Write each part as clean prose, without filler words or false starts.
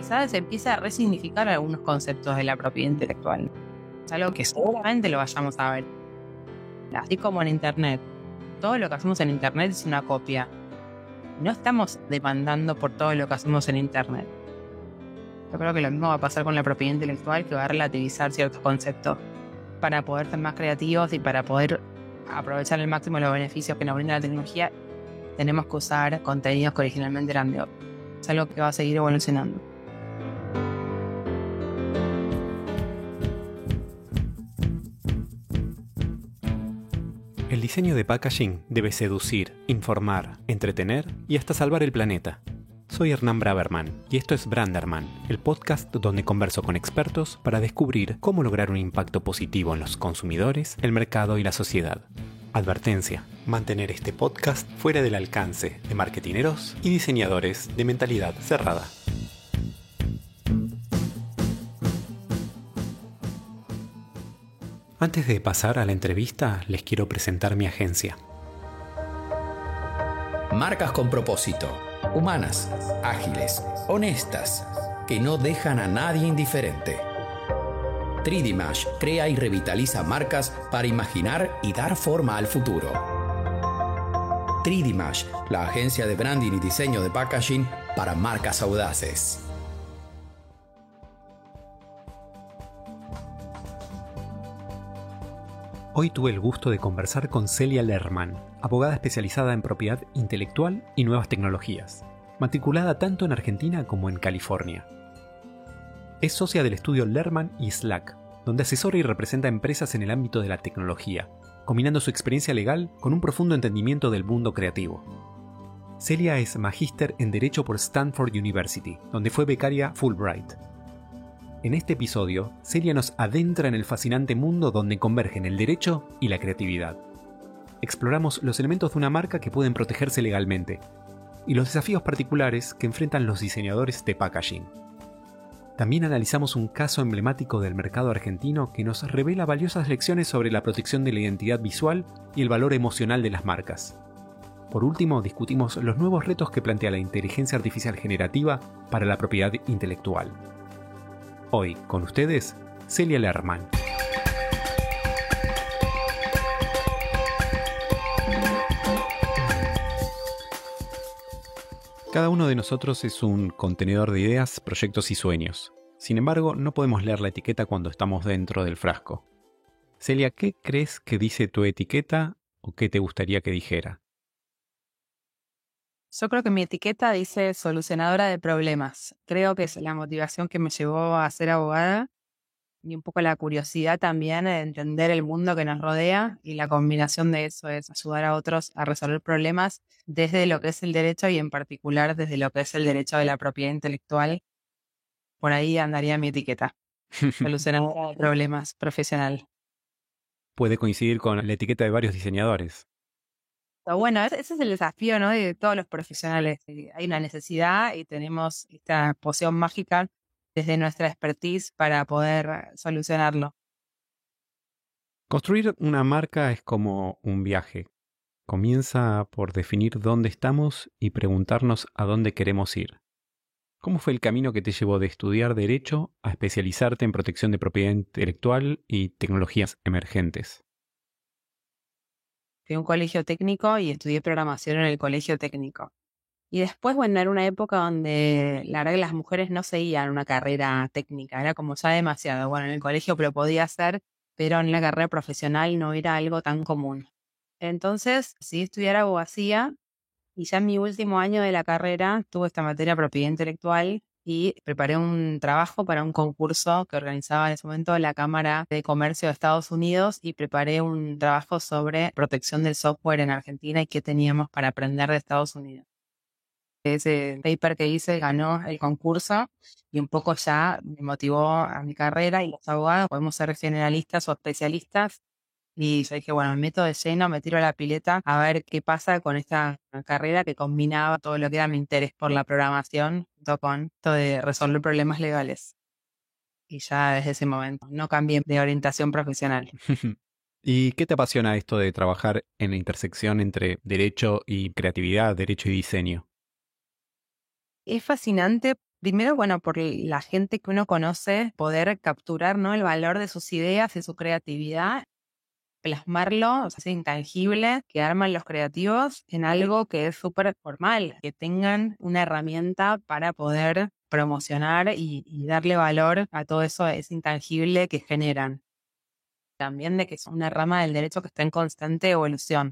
quizás se empieza a resignificar algunos conceptos de la propiedad intelectual. Es algo que seguramente lo vayamos a ver. Así como en Internet. Todo lo que hacemos en Internet es una copia. No estamos demandando por todo lo que hacemos en Internet. Yo creo que lo mismo va a pasar con la propiedad intelectual, que va a relativizar ciertos conceptos para poder ser más creativos y para poder aprovechar al máximo los beneficios que nos brinda la tecnología. Tenemos que usar contenidos que originalmente eran de otros. Es algo que va a seguir evolucionando. El diseño de packaging debe seducir, informar, entretener y hasta salvar el planeta. Soy Hernán Braverman y esto es Branderman, el podcast donde converso con expertos para descubrir cómo lograr un impacto positivo en los consumidores, el mercado y la sociedad. Advertencia: mantener este podcast fuera del alcance de marketineros y diseñadores de mentalidad cerrada. Antes de pasar a la entrevista, les quiero presentar mi agencia. Marcas con propósito, humanas, ágiles, honestas, que no dejan a nadie indiferente. 3D crea y revitaliza marcas para imaginar y dar forma al futuro. 3D la agencia de branding y diseño de packaging para marcas audaces. Hoy tuve el gusto de conversar con Celia Lerman, abogada especializada en propiedad intelectual y nuevas tecnologías, matriculada tanto en Argentina como en California. Es socia del estudio Lerman y Slack, donde asesora y representa empresas en el ámbito de la tecnología, combinando su experiencia legal con un profundo entendimiento del mundo creativo. Celia es magíster en Derecho por Stanford University, donde fue becaria Fulbright. En este episodio, Celia nos adentra en el fascinante mundo donde convergen el derecho y la creatividad. Exploramos los elementos de una marca que pueden protegerse legalmente y los desafíos particulares que enfrentan los diseñadores de packaging. También analizamos un caso emblemático del mercado argentino que nos revela valiosas lecciones sobre la protección de la identidad visual y el valor emocional de las marcas. Por último, discutimos los nuevos retos que plantea la inteligencia artificial generativa para la propiedad intelectual. Hoy, con ustedes, Celia Lerman. Cada uno de nosotros es un contenedor de ideas, proyectos y sueños. Sin embargo, no podemos leer la etiqueta cuando estamos dentro del frasco. Celia, ¿qué crees que dice tu etiqueta o qué te gustaría que dijera? Yo creo que mi etiqueta dice solucionadora de problemas. Creo que es la motivación que me llevó a ser abogada y un poco la curiosidad también de entender el mundo que nos rodea, y la combinación de eso es ayudar a otros a resolver problemas desde lo que es el derecho y en particular desde lo que es el derecho de la propiedad intelectual. Por ahí andaría mi etiqueta. Solucionadora de problemas profesional. Puede coincidir con la etiqueta de varios diseñadores. Pero bueno, ese es el desafío, ¿no?, de todos los profesionales. Hay una necesidad y tenemos esta poción mágica desde nuestra expertise para poder solucionarlo. Construir una marca es como un viaje. Comienza por definir dónde estamos y preguntarnos a dónde queremos ir. ¿Cómo fue el camino que te llevó de estudiar Derecho a especializarte en protección de propiedad intelectual y tecnologías emergentes? Fui a un colegio técnico y estudié programación en el colegio técnico. Y después, bueno, era una época donde la verdad que las mujeres no seguían una carrera técnica, era como ya demasiado. Bueno, en el colegio lo podía hacer, pero en la carrera profesional no era algo tan común. Entonces, decidí estudiar abogacía y ya en mi último año de la carrera tuve esta materia de propiedad intelectual y preparé un trabajo para un concurso que organizaba en ese momento la Cámara de Comercio de Estados Unidos, y preparé un trabajo sobre protección del software en Argentina y qué teníamos para aprender de Estados Unidos. Ese paper que hice ganó el concurso y un poco ya me motivó a mi carrera, y los abogados podemos ser generalistas o especialistas. Y yo dije, bueno, me meto de lleno, me tiro a la pileta a ver qué pasa con esta carrera que combinaba todo lo que era mi interés por la programación junto con esto de resolver problemas legales. Y ya desde ese momento no cambié de orientación profesional. ¿Y qué te apasiona esto de trabajar en la intersección entre derecho y creatividad, derecho y diseño? Es fascinante Primero, bueno, por la gente que uno conoce, poder capturar, ¿no?, el valor de sus ideas y su creatividad, plasmarlo, o sea, es intangible, que arman los creativos en algo que es súper formal, que tengan una herramienta para poder promocionar y darle valor a todo eso es intangible que generan. También de que es una rama del derecho que está en constante evolución.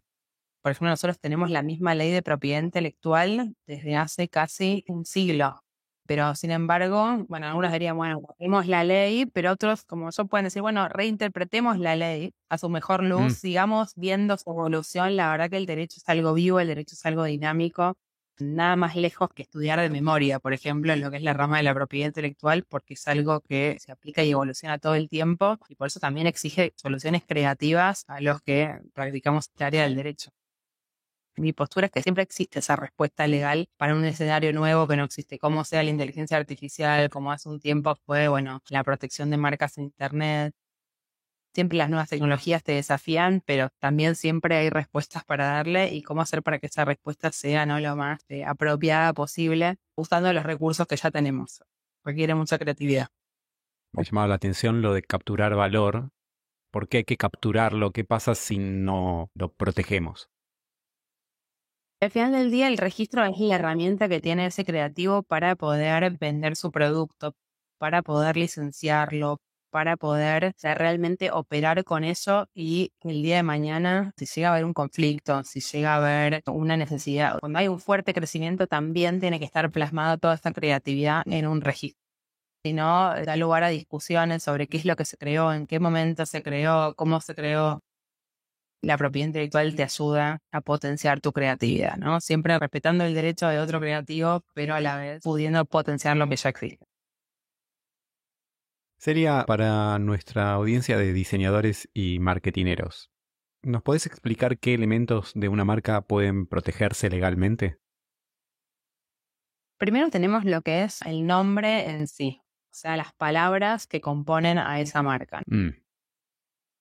Por ejemplo, nosotros tenemos la misma ley de propiedad intelectual desde hace casi un siglo. Pero, sin embargo, bueno, algunos dirían, bueno, tenemos la ley, pero otros, como yo, pueden decir, bueno, reinterpretemos la ley a su mejor luz, sigamos viendo su evolución. La verdad que el derecho es algo vivo, el derecho es algo dinámico. Nada más lejos que estudiar de memoria, por ejemplo, en lo que es la rama de la propiedad intelectual, porque es algo que se aplica y evoluciona todo el tiempo, y por eso también exige soluciones creativas a los que practicamos esta área del derecho. Mi postura es que siempre existe esa respuesta legal para un escenario nuevo que no existe, como sea la inteligencia artificial, como hace un tiempo fue, bueno, la protección de marcas en Internet. Siempre las nuevas tecnologías te desafían, pero también siempre hay respuestas para darle y cómo hacer para que esa respuesta sea, ¿no?, lo más apropiada posible, usando los recursos que ya tenemos. Requiere mucha creatividad. Me llamaba la atención lo de capturar valor. ¿Por qué hay que capturarlo? ¿Qué pasa si no lo protegemos? Al final del día, el registro es la herramienta que tiene ese creativo para poder vender su producto, para poder licenciarlo, para poder, o sea, realmente operar con eso y el día de mañana, si llega a haber un conflicto, si llega a haber una necesidad, cuando hay un fuerte crecimiento, también tiene que estar plasmada toda esta creatividad en un registro. Si no, da lugar a discusiones sobre qué es lo que se creó, en qué momento se creó, cómo se creó. La propiedad intelectual te ayuda a potenciar tu creatividad, ¿no? Siempre respetando el derecho de otro creativo, pero a la vez pudiendo potenciar lo que ya existe. Sería para nuestra audiencia de diseñadores y marketineros. ¿Nos podés explicar qué elementos de una marca pueden protegerse legalmente? Primero tenemos lo que es el nombre en sí, o sea, las palabras que componen a esa marca.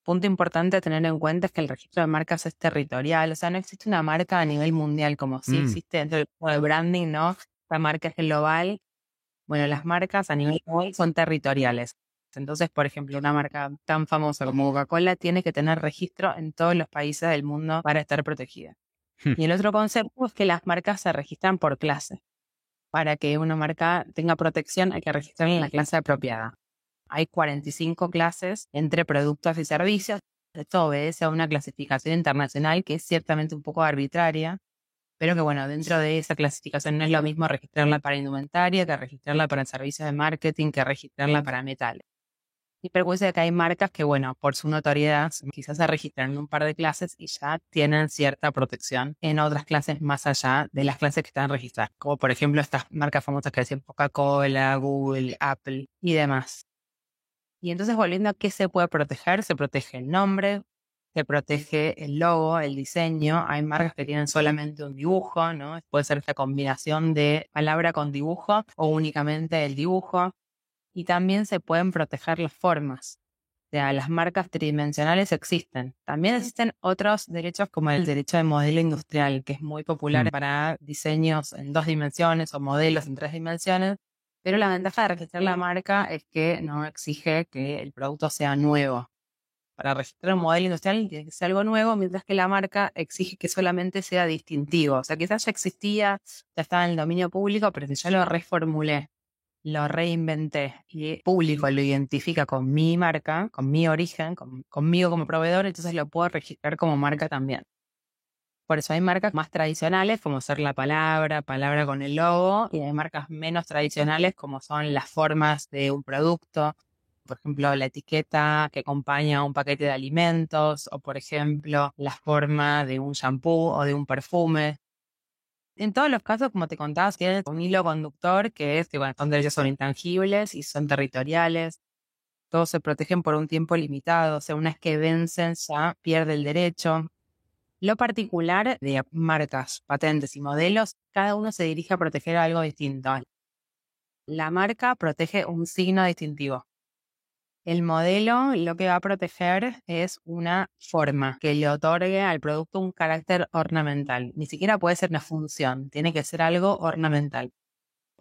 Punto importante a tener en cuenta es que el registro de marcas es territorial, o sea, no existe una marca a nivel mundial como sí existe dentro del de branding, ¿no? La marca es global. Bueno, las marcas a nivel global son territoriales. Entonces, por ejemplo, una marca tan famosa como Coca-Cola tiene que tener registro en todos los países del mundo para estar protegida. Y el otro concepto es que las marcas se registran por clase. Para que una marca tenga protección hay que registrarla en la clase apropiada. Hay 45 clases entre productos y servicios. Esto obedece a una clasificación internacional que es ciertamente un poco arbitraria, pero que bueno, dentro de esa clasificación no es lo mismo registrarla para indumentaria que registrarla para servicios de marketing, que registrarla para metales. Y perjuicio de que hay marcas que, bueno, por su notoriedad, quizás se registran en un par de clases y ya tienen cierta protección en otras clases más allá de las clases que están registradas, como por ejemplo estas marcas famosas que decían Coca-Cola, Google, Apple y demás. Y entonces, volviendo a qué se puede proteger, se protege el nombre, se protege el logo, el diseño. Hay marcas que tienen solamente un dibujo, ¿no? Puede ser esta combinación de palabra con dibujo o únicamente el dibujo. Y también se pueden proteger las formas. O sea, las marcas tridimensionales existen. También existen otros derechos como el derecho de modelo industrial, que es muy popular para diseños en 2 dimensiones o modelos en 3 dimensiones. Pero la ventaja de registrar la marca es que no exige que el producto sea nuevo. Para registrar un modelo industrial tiene que ser algo nuevo, mientras que la marca exige que solamente sea distintivo. O sea, quizás ya existía, ya estaba en el dominio público, pero si yo lo reformulé, lo reinventé y el público lo identifica con mi marca, con mi origen, conmigo como proveedor, entonces lo puedo registrar como marca también. Por eso hay marcas más tradicionales, como ser la palabra con el logo, y hay marcas menos tradicionales, como son las formas de un producto. Por ejemplo, la etiqueta que acompaña un paquete de alimentos, o por ejemplo, la forma de un shampoo o de un perfume. En todos los casos, como te contaba, tienen un hilo conductor que es que, bueno, son derechos son intangibles y son territoriales. Todos se protegen por un tiempo limitado, o sea, una vez que vencen ya pierde el derecho. Lo particular de marcas, patentes y modelos, cada uno se dirige a proteger algo distinto. La marca protege un signo distintivo. El modelo lo que va a proteger es una forma que le otorgue al producto un carácter ornamental. Ni siquiera puede ser una función, tiene que ser algo ornamental.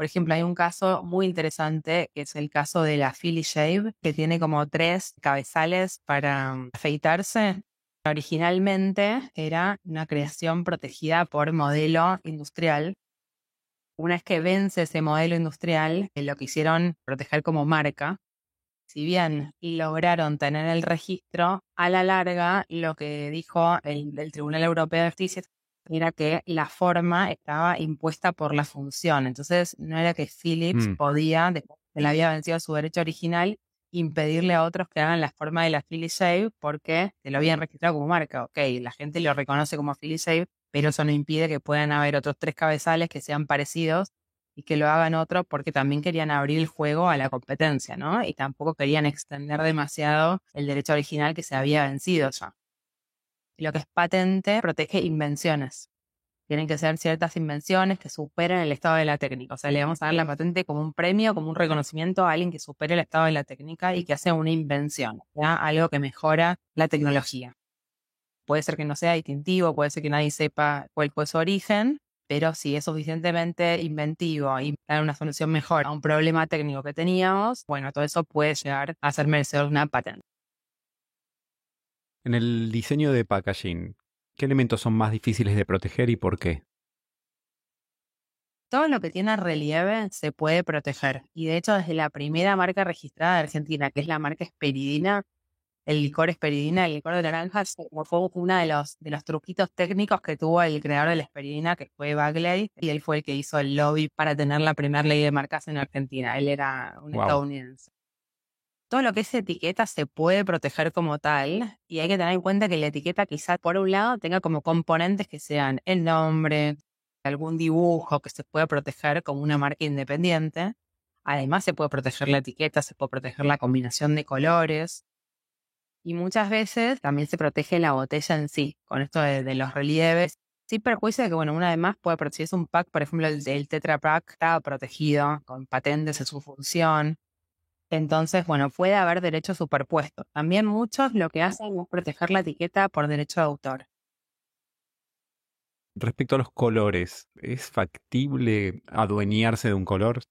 Por ejemplo, hay un caso muy interesante que es el caso de la Philly Shave, que tiene como 3 cabezales para afeitarse. Originalmente era una creación protegida por modelo industrial. Una vez que vence ese modelo industrial, lo quisieron proteger como marca. Si bien lograron tener el registro, a la larga lo que dijo el Tribunal Europeo de Justicia era que la forma estaba impuesta por la función. Entonces no era que Philips podía, después que le había vencido su derecho original, impedirle a otros que hagan la forma de la Philly Shave porque se lo habían registrado como marca. Ok, la gente lo reconoce como Philly Shave, pero eso no impide que puedan haber otros 3 cabezales que sean parecidos y que lo hagan otro porque también querían abrir el juego a la competencia, ¿no? Y tampoco querían extender demasiado el derecho original que se había vencido ya. Lo que es patente protege invenciones. Tienen que ser ciertas invenciones que superen el estado de la técnica. O sea, le vamos a dar la patente como un premio, como un reconocimiento a alguien que supere el estado de la técnica y que hace una invención, ¿ya? Algo que mejora la tecnología. Puede ser que no sea distintivo, puede ser que nadie sepa cuál fue su origen, pero si es suficientemente inventivo y dar una solución mejor a un problema técnico que teníamos, bueno, todo eso puede llegar a ser merecedor de una patente. En el diseño de packaging, ¿qué elementos son más difíciles de proteger y por qué? Todo lo que tiene relieve se puede proteger. Y de hecho, desde la primera marca registrada de Argentina, que es la marca Esperidina, el licor Esperidina, el licor de naranja, fue uno de los truquitos técnicos que tuvo el creador de la Esperidina, que fue Bagley, y él fue el que hizo el lobby para tener la primera ley de marcas en Argentina. Él era un estadounidense. Todo lo que es etiqueta se puede proteger como tal, y hay que tener en cuenta que la etiqueta quizás por un lado tenga como componentes que sean el nombre, algún dibujo que se pueda proteger como una marca independiente. Además se puede proteger la etiqueta, se puede proteger la combinación de colores. Y muchas veces también se protege la botella en sí, con esto de los relieves. Sí perjuicio de que, bueno, una vez más puede, si es un pack, por ejemplo, el Tetra Pak está protegido con patentes en su función. Entonces, bueno, puede haber derechos superpuestos. También muchos lo que hacen es proteger la etiqueta por derecho de autor. Respecto a los colores, ¿es factible adueñarse de un color?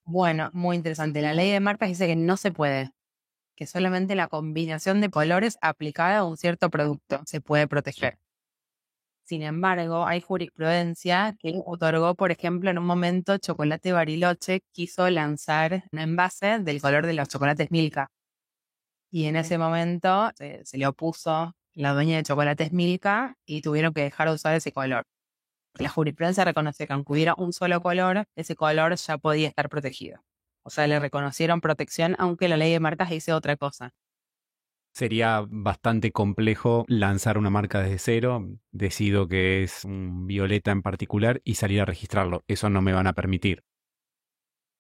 Bueno, muy interesante. La ley de marcas dice que no se puede, que solamente la combinación de colores aplicada a un cierto producto se puede proteger. Sin embargo, hay jurisprudencia que otorgó, por ejemplo, en un momento Chocolate Bariloche quiso lanzar un envase del color de los chocolates Milka. Y en ese momento se le opuso la dueña de Chocolates Milka y tuvieron que dejar de usar ese color. La jurisprudencia reconoce que aunque hubiera un solo color, ese color ya podía estar protegido. O sea, le reconocieron protección, aunque la ley de marcas dice otra cosa. Sería bastante complejo lanzar una marca desde cero, decido que es un violeta en particular y salir a registrarlo. Eso no me van a permitir.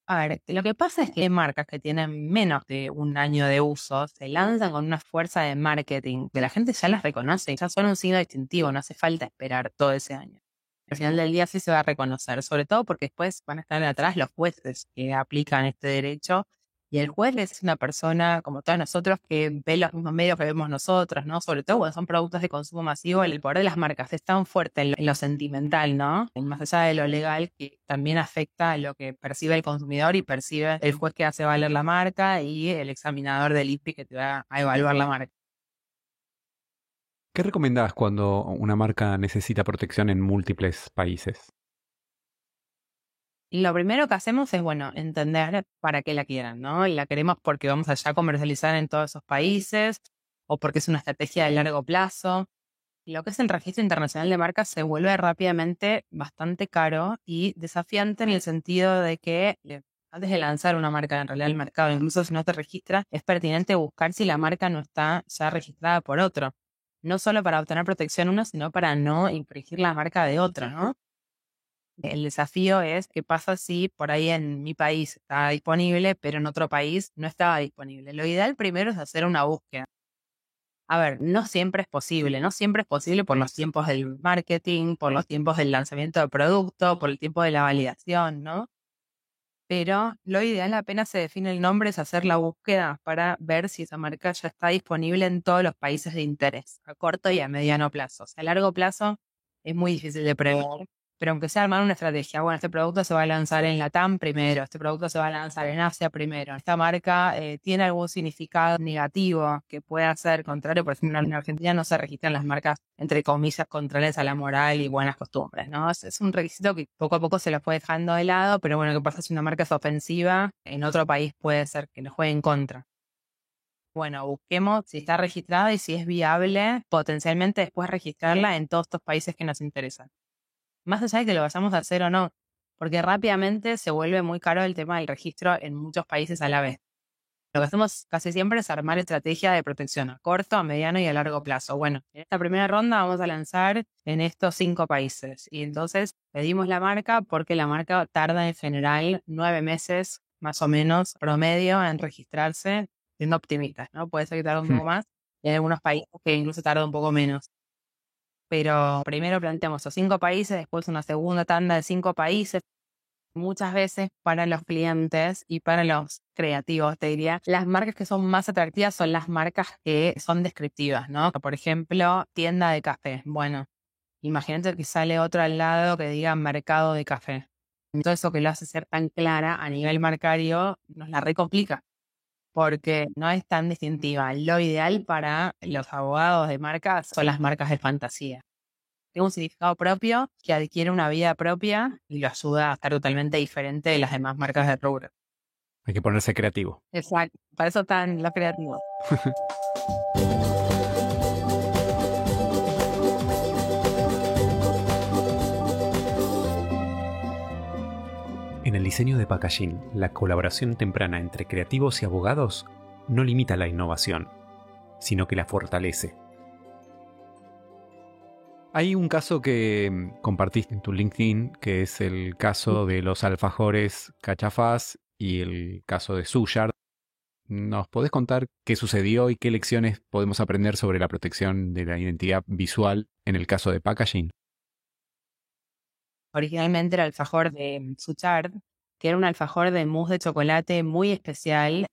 A ver, lo que pasa es que hay marcas que tienen menos de un año de uso, se lanzan con una fuerza de marketing, que la gente ya las reconoce, ya son un signo distintivo, no hace falta esperar todo ese año. Al final del día sí se va a reconocer, sobre todo porque después van a estar atrás los jueces que aplican este derecho. Y el juez es una persona, como todos nosotros, que ve los mismos medios que vemos nosotros, ¿no? Sobre todo cuando son productos de consumo masivo, el poder de las marcas es tan fuerte en lo sentimental, ¿no? Más allá de lo legal, que también afecta a lo que percibe el consumidor y percibe el juez que hace valer la marca y el examinador del INPI que te va a evaluar la marca. ¿Qué recomendás cuando una marca necesita protección en múltiples países? Lo primero que hacemos es, bueno, entender para qué la quieran, ¿no? Y la queremos porque vamos allá a comercializar en todos esos países o porque es una estrategia de largo plazo. Lo que es el registro internacional de marcas se vuelve rápidamente bastante caro y desafiante en el sentido de que antes de lanzar una marca en realidad al mercado, incluso si no te registra, es pertinente buscar si la marca no está ya registrada por otro. No solo para obtener protección uno, sino para no infringir la marca de otro, ¿no? El desafío es qué pasa si por ahí en mi país está disponible, pero en otro país no estaba disponible. Lo ideal primero es hacer una búsqueda. A ver, no siempre es posible, no siempre es posible por los tiempos del marketing, por los tiempos del lanzamiento del producto, por el tiempo de la validación, ¿no? Pero lo ideal apenas se define el nombre es hacer la búsqueda para ver si esa marca ya está disponible en todos los países de interés, a corto y a mediano plazo. O sea, a largo plazo es muy difícil de prever, pero aunque sea armar una estrategia, bueno, este producto se va a lanzar en Latam primero, este producto se va a lanzar en Asia primero, esta marca tiene algún significado negativo que pueda ser contrario, por ejemplo, en Argentina no se registran las marcas, entre comillas, contrarias a la moral y buenas costumbres, ¿no? Es un requisito que poco a poco se lo fue dejando de lado, pero bueno, ¿qué pasa si una marca es ofensiva? En otro país puede ser que nos juegue en contra. Bueno, busquemos si está registrada y si es viable potencialmente después registrarla en todos estos países que nos interesan. Más allá de que lo vayamos a hacer o no, porque rápidamente se vuelve muy caro el tema del registro en muchos países a la vez. Lo que hacemos casi siempre es armar estrategia de protección a corto, a mediano y a largo plazo. Bueno, en esta primera ronda vamos a lanzar en estos 5 países y entonces pedimos la marca porque la marca tarda en general 9 meses más o menos promedio en registrarse, siendo optimistas, ¿no? Puede ser que tarde un poco más y hay algunos países que incluso tarda un poco menos. Pero primero planteamos los 5 países, después una segunda tanda de 5 países. Muchas veces para los clientes y para los creativos, te diría, las marcas que son más atractivas son las marcas que son descriptivas, ¿no? Por ejemplo, tienda de café. Bueno, imagínate que sale otro al lado que diga mercado de café. Entonces eso que lo hace ser tan clara a nivel marcario nos la recomplica porque no es tan distintiva. Lo ideal para los abogados de marcas son las marcas de fantasía. Tiene un significado propio que adquiere una vida propia y lo ayuda a estar totalmente diferente de las demás marcas de rubro. Hay que ponerse creativo. Exacto, para eso están los creativos. En el diseño de packaging, la colaboración temprana entre creativos y abogados no limita la innovación, sino que la fortalece. Hay un caso que compartiste en tu LinkedIn, que es el caso de los alfajores Cachafaz y el caso de Suyard. ¿Nos podés contar qué sucedió y qué lecciones podemos aprender sobre la protección de la identidad visual en el caso de packaging? Originalmente era el alfajor de Suchard, que era un alfajor de mousse de chocolate muy especial.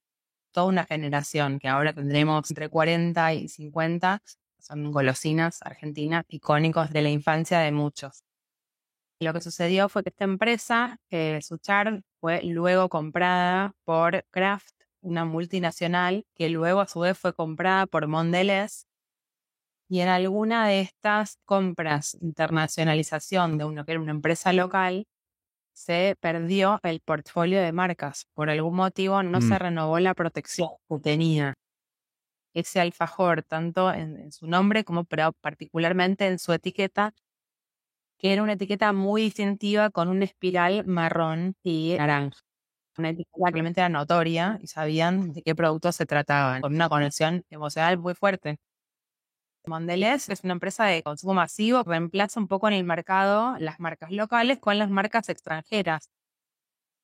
Toda una generación que ahora tendremos entre 40 y 50. Son golosinas argentinas icónicos de la infancia de muchos. Lo que sucedió fue que esta empresa, Suchard, fue luego comprada por Kraft, una multinacional, que luego a su vez fue comprada por Mondelez. Y en alguna de estas compras, internacionalización de uno que era una empresa local, se perdió el portfolio de marcas. Por algún motivo no se renovó la protección que tenía ese alfajor, tanto en su nombre como pero particularmente en su etiqueta, que era una etiqueta muy distintiva con una espiral marrón y naranja. Una etiqueta que realmente era notoria y sabían de qué productos se trataban, con una conexión emocional muy fuerte. Mondelez es una empresa de consumo masivo que reemplaza un poco en el mercado las marcas locales con las marcas extranjeras.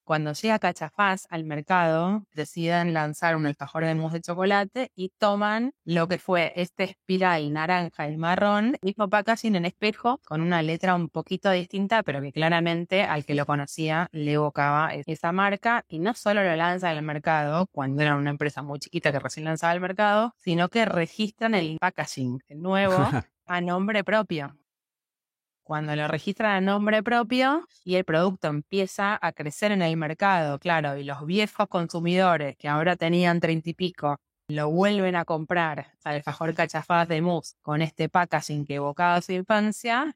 Cuando llega Cachafaz al mercado, deciden lanzar un alfajor de mousse de chocolate y toman lo que fue este espiral naranja y marrón, mismo packaging en espejo, con una letra un poquito distinta, pero que claramente al que lo conocía le evocaba esa marca. Y no solo lo lanzan al mercado, cuando era una empresa muy chiquita que recién lanzaba al mercado, sino que registran el packaging nuevo a nombre propio. Cuando lo registran a nombre propio y el producto empieza a crecer en el mercado, claro, y los viejos consumidores que ahora tenían 30 y pico, lo vuelven a comprar al alfajor Cachafaz de mousse con este packaging que evocaba su infancia,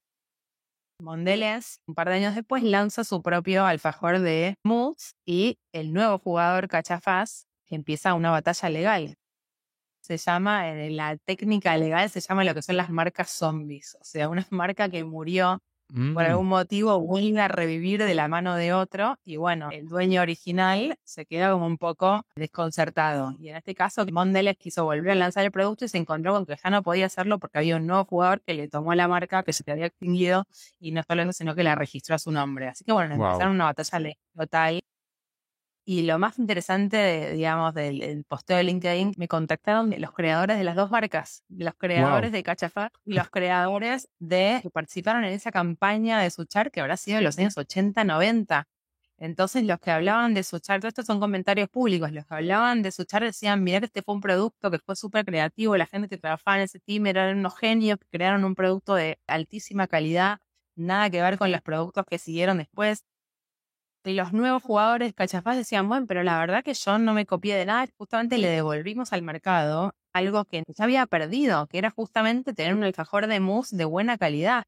Mondelez, un par de años después, lanza su propio alfajor de mousse y el nuevo jugador Cachafaz empieza una batalla legal. Se llama, en la técnica legal se llama lo que son las marcas zombies. O sea, una marca que murió por algún motivo vuelve a revivir de la mano de otro y bueno, el dueño original se queda como un poco desconcertado. Y en este caso, Mondelez quiso volver a lanzar el producto y se encontró con que ya no podía hacerlo porque había un nuevo jugador que le tomó la marca que se te había extinguido y no solo eso, sino que la registró a su nombre. Así que bueno, empezaron una batalla total. Y lo más interesante, digamos, del posteo de LinkedIn, me contactaron los creadores de las dos marcas, los creadores de Cachafaz y los creadores que participaron en esa campaña de Suchard que habrá sido en los años 80, 90. Entonces los que hablaban de Suchard, todo esto son comentarios públicos, los que hablaban de Suchard decían, mirá que este fue un producto que fue súper creativo, la gente que trabajaba en ese team eran unos genios que crearon un producto de altísima calidad. nada que ver con los productos que siguieron después. Y los nuevos jugadores cachafaz decían, bueno, pero la verdad que yo no me copié de nada, justamente le devolvimos al mercado algo que ya había perdido, que era justamente tener un alfajor de mousse de buena calidad.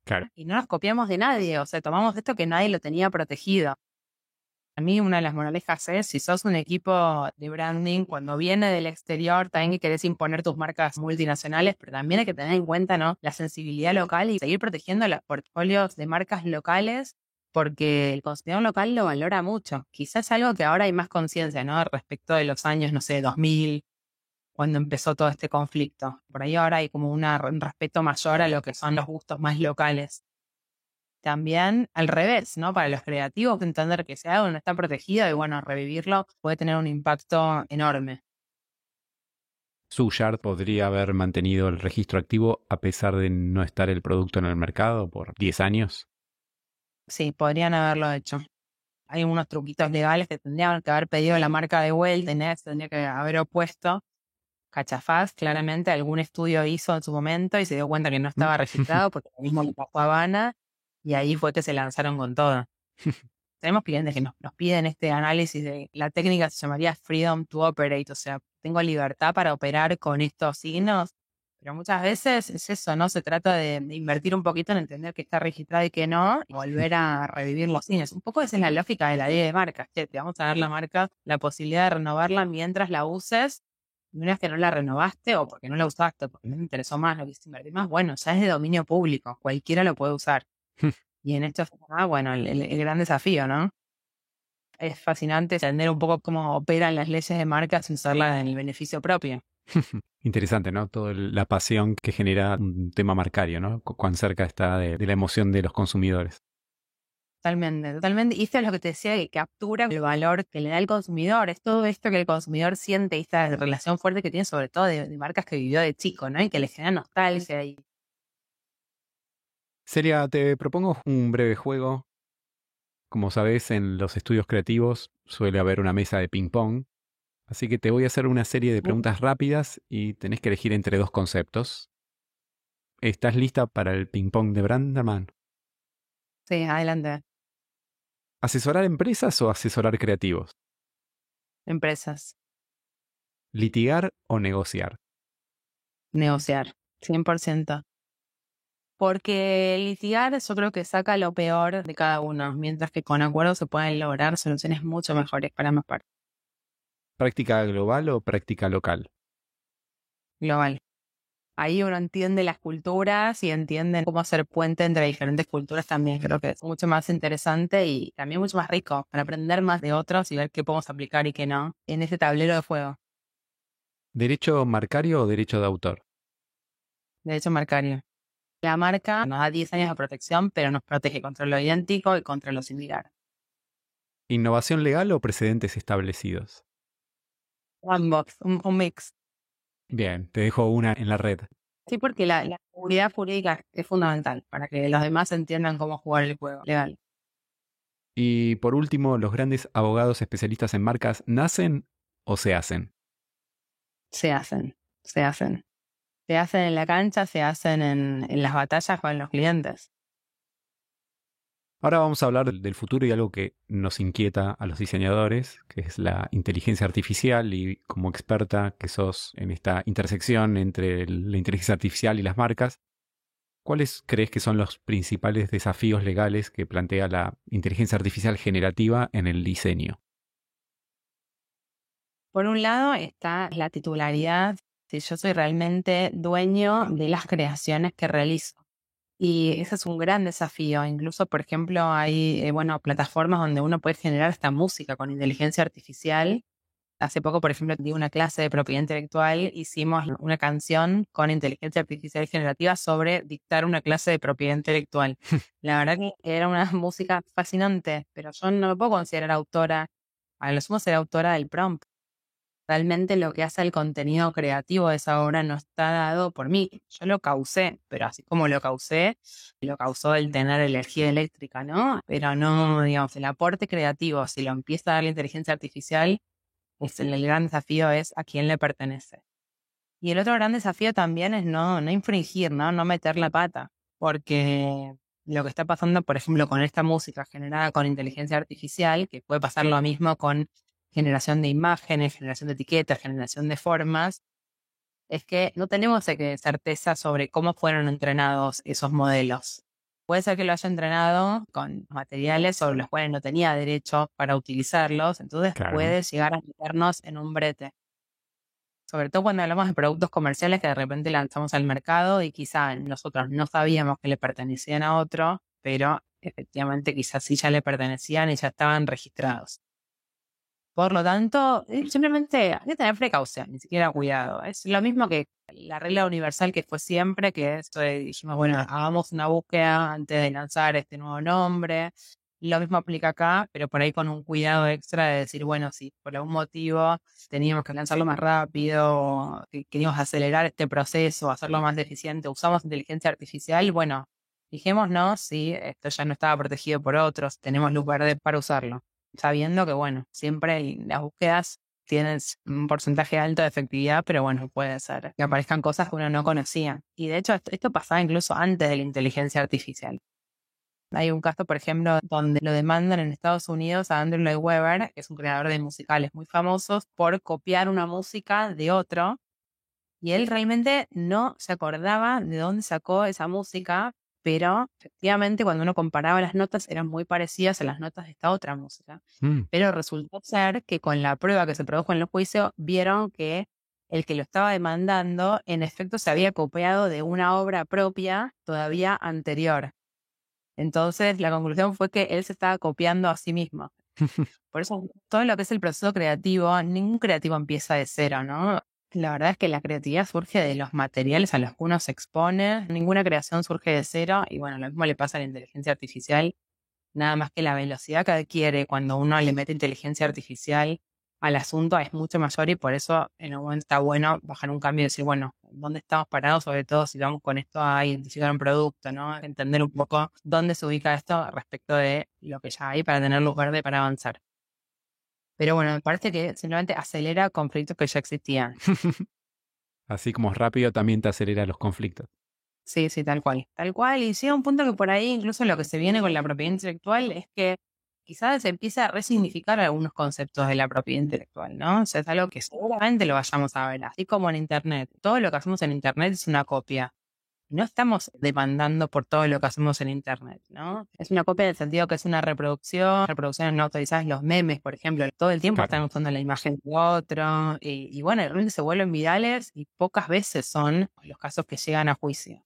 Claro. Y no nos copiamos de nadie, o sea, tomamos esto que nadie lo tenía protegido. A mí una de las moralejas es, si sos un equipo de branding, cuando viene del exterior, también que querés imponer tus marcas multinacionales, pero también hay que tener en cuenta, ¿no?, la sensibilidad local y seguir protegiendo los portfolios de marcas locales, porque el consumidor local lo valora mucho. Quizás es algo que ahora hay más conciencia, ¿no?, respecto de los años, no sé, 2000, cuando empezó todo este conflicto. Por ahí ahora hay como un respeto mayor a lo que son los gustos más locales. También al revés, ¿no? Para los creativos, entender que si algo no está protegido y bueno, revivirlo puede tener un impacto enorme. Sushard podría haber mantenido el registro activo a pesar de no estar el producto en el mercado por 10 años. Sí, podrían haberlo hecho. Hay unos truquitos legales que tendrían que haber pedido la marca de vuelta, Inés tendría que haber opuesto. Cachafaz, claramente, algún estudio hizo en su momento y se dio cuenta que no estaba registrado porque lo mismo le pasó a Habana y ahí fue que se lanzaron con todo. Tenemos clientes que nos piden este análisis de la técnica, se llamaría Freedom to Operate, o sea, tengo libertad para operar con estos signos, pero muchas veces es eso, ¿no? Se trata de invertir un poquito en entender que está registrado y que no, y volver a revivir los signos. Un poco esa es la lógica de la ley de marcas, que te vamos a dar la marca la posibilidad de renovarla mientras la uses, y una vez que no la renovaste o porque no la usaste, porque no te interesó más, no quisiste invertir más, bueno, ya es de dominio público, cualquiera lo puede usar. Y en esto, bueno, el gran desafío, ¿no? Es fascinante entender un poco cómo operan las leyes de marca sin usarlas en el beneficio propio. Interesante, ¿no? Toda la pasión que genera un tema marcario, ¿no? Cuán cerca está de la emoción de los consumidores. Totalmente, totalmente. Y esto es lo que te decía, que captura el valor que le da el consumidor. Es todo esto que el consumidor siente y esta relación fuerte que tiene, sobre todo de marcas que vivió de chico, ¿no? Y que le genera nostalgia. Celia, te propongo un breve juego. Como sabes, en los estudios creativos suele haber una mesa de ping-pong. Así que te voy a hacer una serie de preguntas rápidas y tenés que elegir entre dos conceptos. ¿Estás lista para el ping-pong de Brandaman? Sí, adelante. ¿Asesorar empresas o asesorar creativos? Empresas. ¿Litigar o negociar? Negociar. 100%. Porque litigar yo creo que saca lo peor de cada uno, mientras que con acuerdos se pueden lograr soluciones mucho mejores para ambas partes. ¿Práctica global o práctica local? Global. Ahí uno entiende las culturas y entiende cómo hacer puente entre diferentes culturas también. Creo que es mucho más interesante y también mucho más rico para aprender más de otros y ver qué podemos aplicar y qué no en ese tablero de juego. ¿Derecho marcario o derecho de autor? Derecho marcario. La marca nos da 10 años de protección, pero nos protege contra lo idéntico y contra lo similar. ¿Innovación legal o precedentes establecidos? Ambos, un mix. Bien, te dejo una en la red. Sí, porque la seguridad jurídica es fundamental para que los demás entiendan cómo jugar el juego legal. Y por último, ¿los grandes abogados especialistas en marcas nacen o se hacen? Se hacen. Se hacen en la cancha, se hacen en las batallas con los clientes. Ahora vamos a hablar del futuro y algo que nos inquieta a los diseñadores, que es la inteligencia artificial, y como experta que sos en esta intersección entre la inteligencia artificial y las marcas, ¿cuáles crees que son los principales desafíos legales que plantea la inteligencia artificial generativa en el diseño? Por un lado está la titularidad, si yo soy realmente dueño de las creaciones que realizo. Y ese es un gran desafío. Incluso, por ejemplo, hay plataformas donde uno puede generar esta música con inteligencia artificial. Hace poco, por ejemplo, di una clase de propiedad intelectual, hicimos una canción con inteligencia artificial generativa sobre dictar una clase de propiedad intelectual. La verdad que era una música fascinante, pero yo no me puedo considerar autora. A lo sumo ser autora del prompt. Realmente lo que hace el contenido creativo de esa obra no está dado por mí. Yo lo causé, pero así como lo causé, lo causó el tener energía eléctrica, ¿no? Pero no, digamos, el aporte creativo, si lo empieza a dar la inteligencia artificial, el gran desafío es a quién le pertenece. Y el otro gran desafío también es no infringir, ¿no? No meter la pata, porque lo que está pasando, por ejemplo, con esta música generada con inteligencia artificial, que puede pasar lo mismo con generación de imágenes, generación de etiquetas, generación de formas, es que no tenemos certeza sobre cómo fueron entrenados esos modelos. Puede ser que lo haya entrenado con materiales sobre los cuales no tenía derecho para utilizarlos, entonces Claro. puede llegar a meternos en un brete. Sobre todo cuando hablamos de productos comerciales que de repente lanzamos al mercado y quizá nosotros no sabíamos que le pertenecían a otro, pero efectivamente quizás sí ya le pertenecían y ya estaban registrados. Por lo tanto, simplemente hay que tener precaución, ni siquiera cuidado. Es lo mismo que la regla universal que fue siempre, que esto dijimos, bueno, hagamos una búsqueda antes de lanzar este nuevo nombre. Lo mismo aplica acá, pero por ahí con un cuidado extra de decir, bueno, si por algún motivo teníamos que lanzarlo más rápido, o queríamos acelerar este proceso, hacerlo más eficiente, usamos inteligencia artificial, bueno, fijémonos si esto ya no estaba protegido por otros, tenemos luz verde para usarlo, sabiendo que, bueno, siempre las búsquedas tienen un porcentaje alto de efectividad, pero bueno, puede ser que aparezcan cosas que uno no conocía. Y de hecho, esto pasaba incluso antes de la inteligencia artificial. Hay un caso, por ejemplo, donde lo demandan en Estados Unidos a Andrew Lloyd Webber, que es un creador de musicales muy famosos, por copiar una música de otro. Y él realmente no se acordaba de dónde sacó esa música, pero efectivamente cuando uno comparaba las notas eran muy parecidas a las notas de esta otra música. Pero resultó ser que con la prueba que se produjo en el juicio, vieron que el que lo estaba demandando en efecto se había copiado de una obra propia todavía anterior. Entonces la conclusión fue que él se estaba copiando a sí mismo. Por eso todo lo que es el proceso creativo, ningún creativo empieza de cero, ¿no? La verdad es que la creatividad surge de los materiales a los que uno se expone, ninguna creación surge de cero y bueno, lo mismo le pasa a la inteligencia artificial, nada más que la velocidad que adquiere cuando uno le mete inteligencia artificial al asunto es mucho mayor y por eso en un momento está bueno bajar un cambio y decir, bueno, ¿dónde estamos parados? Sobre todo si vamos con esto a identificar un producto, ¿no? Entender un poco dónde se ubica esto respecto de lo que ya hay para tener luz verde para avanzar. Pero bueno, me parece que simplemente acelera conflictos que ya existían. Así como es rápido, también te acelera los conflictos. Sí, sí, tal cual. Tal cual. Y llega un punto que por ahí, incluso lo que se viene con la propiedad intelectual, es que quizás se empieza a resignificar algunos conceptos de la propiedad intelectual, ¿no? O sea, es algo que seguramente lo vayamos a ver, así como en Internet. Todo lo que hacemos en Internet es una copia. No estamos demandando por todo lo que hacemos en Internet, ¿no? Es una copia en el sentido que es una reproducción, reproducciones no autorizadas, los memes, por ejemplo, todo el tiempo Claro. están usando la imagen de otro, y bueno, realmente se vuelven virales y pocas veces son los casos que llegan a juicio.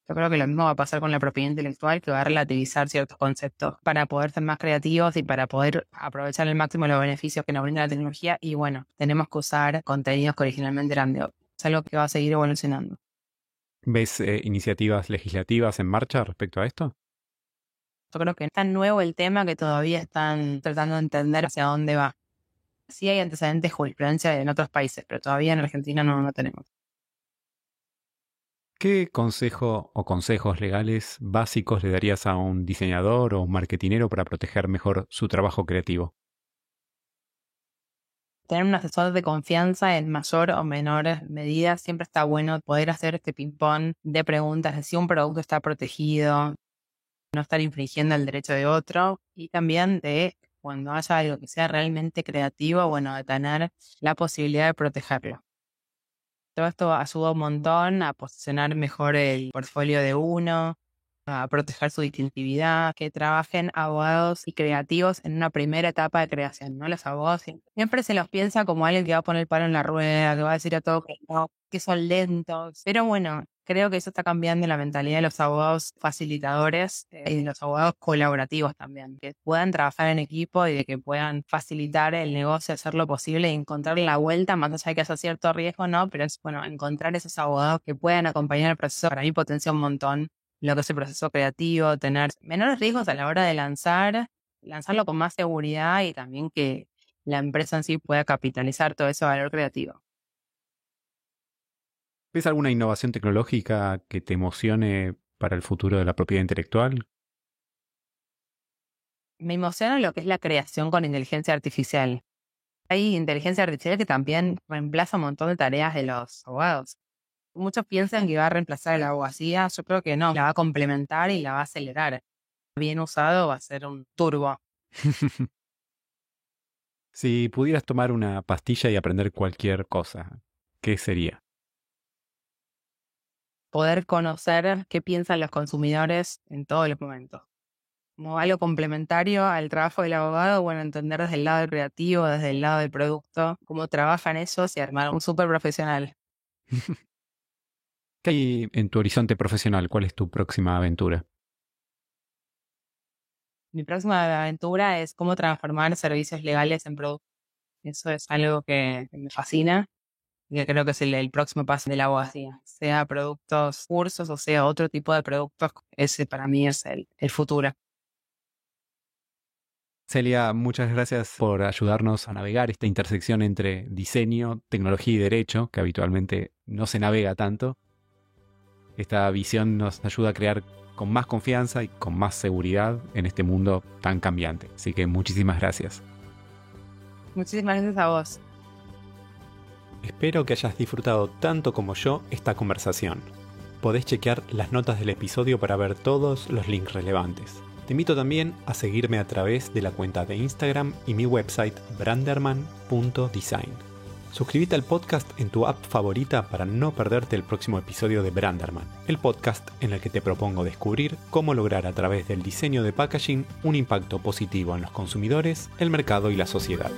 Yo creo que lo mismo va a pasar con la propiedad intelectual, que va a relativizar ciertos conceptos para poder ser más creativos y para poder aprovechar al máximo los beneficios que nos brinda la tecnología. Y bueno, tenemos que usar contenidos que originalmente eran de otros. Es algo que va a seguir evolucionando. ¿Ves iniciativas legislativas en marcha respecto a esto? Yo creo que es tan nuevo el tema que todavía están tratando de entender hacia dónde va. Sí hay antecedentes de jurisprudencia en otros países, pero todavía en Argentina no tenemos. ¿Qué consejo o consejos legales básicos le darías a un diseñador o un marketinero para proteger mejor su trabajo creativo? Tener un asesor de confianza en mayor o menor medida, siempre está bueno poder hacer este ping-pong de preguntas de si un producto está protegido, no estar infringiendo el derecho de otro, y también de cuando haya algo que sea realmente creativo, bueno, de tener la posibilidad de protegerlo. Todo esto ayuda un montón a posicionar mejor el portfolio de uno, a proteger su distintividad, que trabajen abogados y creativos en una primera etapa de creación, ¿no? Los abogados siempre se los piensa como alguien que va a poner el palo en la rueda, que va a decir a todo que no, que son lentos. Pero bueno, creo que eso está cambiando la mentalidad de los abogados facilitadores y de los abogados colaborativos también, que puedan trabajar en equipo y de que puedan facilitar el negocio, hacer lo posible y encontrar la vuelta, más allá de que haya cierto riesgo, ¿no? Pero es bueno encontrar esos abogados que puedan acompañar el proceso. Para mí potencia un montón lo que es el proceso creativo, tener menores riesgos a la hora de lanzarlo con más seguridad y también que la empresa en sí pueda capitalizar todo ese valor creativo. ¿Ves alguna innovación tecnológica que te emocione para el futuro de la propiedad intelectual? Me emociona lo que es la creación con inteligencia artificial. Hay inteligencia artificial que también reemplaza un montón de tareas de los abogados. Muchos piensan que va a reemplazar a la abogacía. Yo creo que no, la va a complementar y la va a acelerar. Bien usado va a ser un turbo. Si pudieras tomar una pastilla y aprender cualquier cosa, ¿qué sería? Poder conocer qué piensan los consumidores en todos los momentos. Como algo complementario al trabajo del abogado, bueno, entender desde el lado creativo, desde el lado del producto, cómo trabajan ellos y armar un súper profesional. ¿Qué hay en tu horizonte profesional? ¿Cuál es tu próxima aventura? Mi próxima aventura es cómo transformar servicios legales en productos. Eso es algo que me fascina y que creo que es el próximo paso de la abogacía. Sea productos, cursos o sea otro tipo de productos, ese para mí es el futuro. Celia, muchas gracias por ayudarnos a navegar esta intersección entre diseño, tecnología y derecho, que habitualmente no se navega tanto. Esta visión nos ayuda a crear con más confianza y con más seguridad en este mundo tan cambiante. Así que muchísimas gracias. Muchísimas gracias a vos. Espero que hayas disfrutado tanto como yo esta conversación. Podés chequear las notas del episodio para ver todos los links relevantes. Te invito también a seguirme a través de la cuenta de Instagram y mi website branderman.design. Suscríbete al podcast en tu app favorita para no perderte el próximo episodio de Branderman, el podcast en el que te propongo descubrir cómo lograr a través del diseño de packaging un impacto positivo en los consumidores, el mercado y la sociedad.